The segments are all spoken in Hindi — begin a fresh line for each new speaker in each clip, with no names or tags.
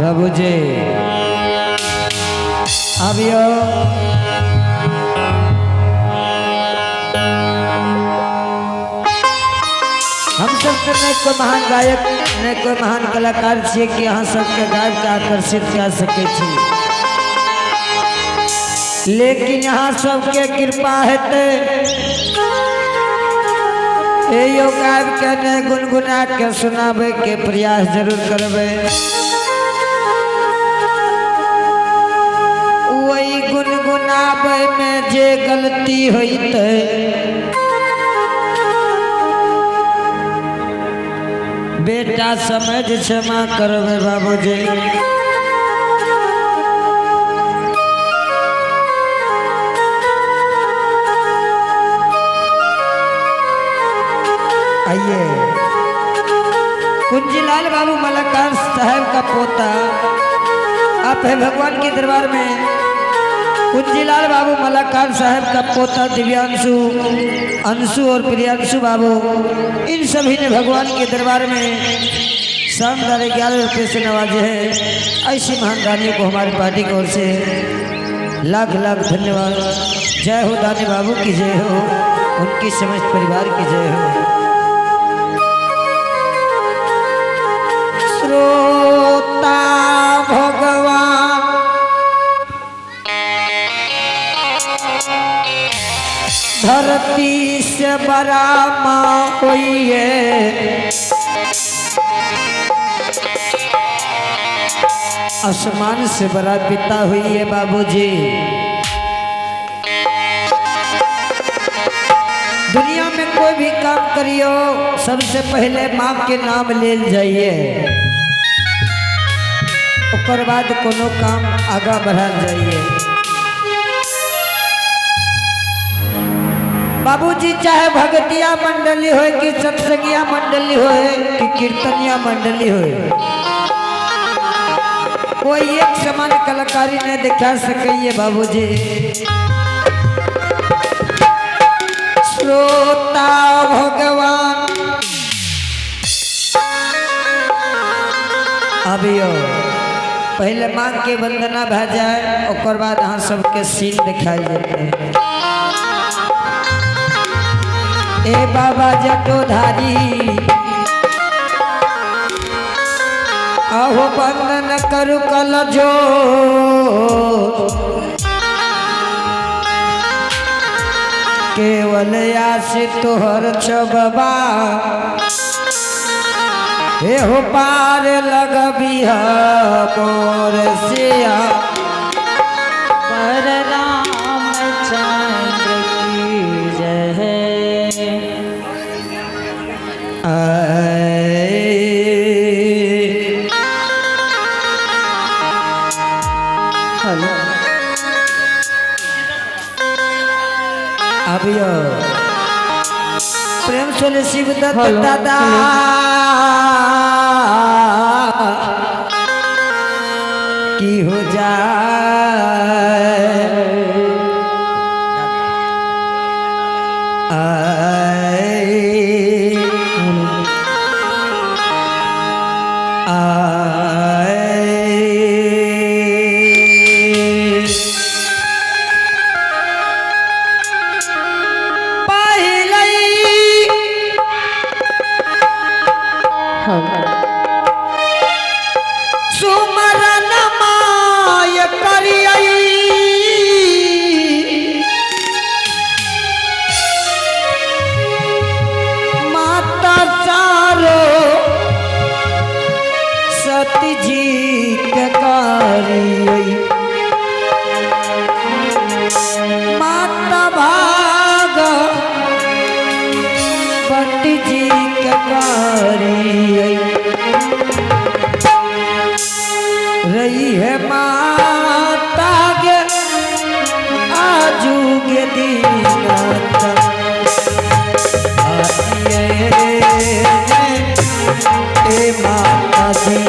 बाबूजी अभियो हम सब ने कोई महान गायक ने कोई महान कलाकार छे कि यहाँ सबके गायक के आकर्षित कर सके छी, लेकिन यहाँ सबके कृपा हेते यो गायक के ने गुनगुना के सुनाबे के प्रयास जरूर करबे। वही गुनगुनाबे में जे गलती होइते बेटा समझ क्षमा करबे बाबूजी। आइए कुंजीलाल बाबू मलकार साहब का पोता आप है भगवान के दरबार में। कुंजीलाल बाबू मलाकार साहब का पोता दिव्यांशु, अंशु और प्रियांशु बाबू, इन सभी ने भगवान के दरबार में शाम 11 रुपये से नवाजे हैं। ऐसी महान दानियों को हमारी पार्टी की ओर से लाख लाख धन्यवाद। जय हो दानी बाबू की जय हो, उनकी समस्त परिवार की जय हो। श्रोता भगवान धरती से बड़ा माँ होइए, आसमान से बड़ा पिता हुई बाबूजी। दुनिया में कोई भी काम करियो सबसे पहले माँ के नाम ले जाइए, उसके बाद कोनो काम आगा बढ़ा जाइए। बाबूजी चाहे भगतिया मंडली हो कि सत्संगिया मंडली हो कि कीर्तनिया मंडली हो, कोई एक समान कलाकारी ने दिखा सके बाबूजी। श्रोता भगवान अभियो पहले मांग के वंदना भा जाए, और बाद यहाँ सबके सीन दिखाई देते हैं। ए बाबा जटोधारी अहो बंदन करु कल जो, केवल आशी तोहर छबा, हे हो पार लगबिहा मोर सिया पर रामचंद्र की जय। अभियो प्रेम सोले शिवदत्त दादा की हो जाए। सुमरन माय करियई माता चारो सती जी के करियई, माता भाग पति जी के करियई। रही है माता के आजू के दिन ए माता जी।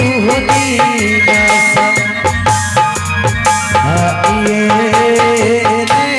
हो दीना सा आइए ने हे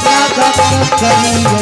बाबा
करेंगे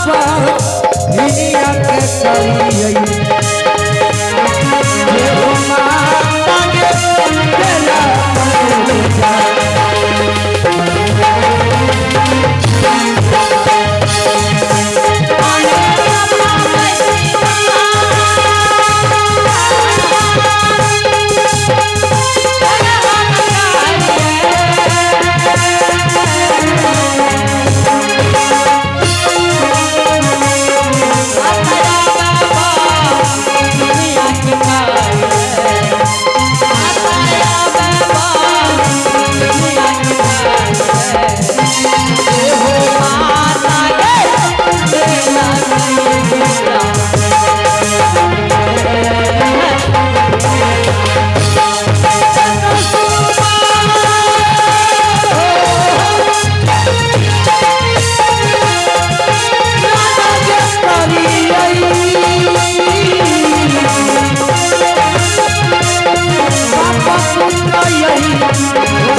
हिनिया के करियई ये हो माता के बेला पर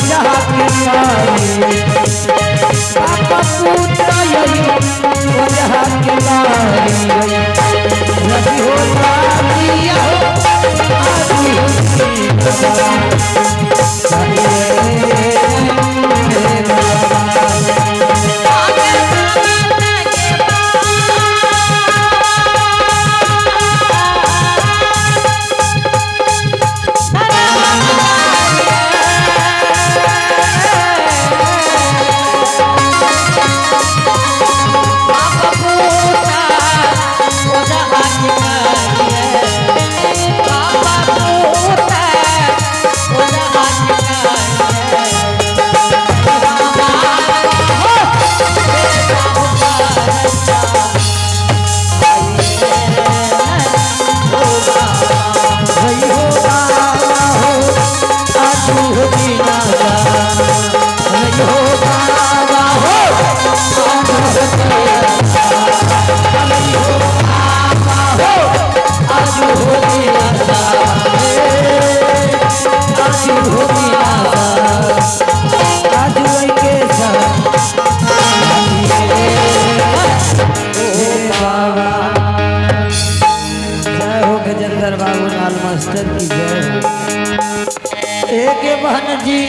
जा गजेंद्र बाबू लाल मास्टर की जय। एक बहन जी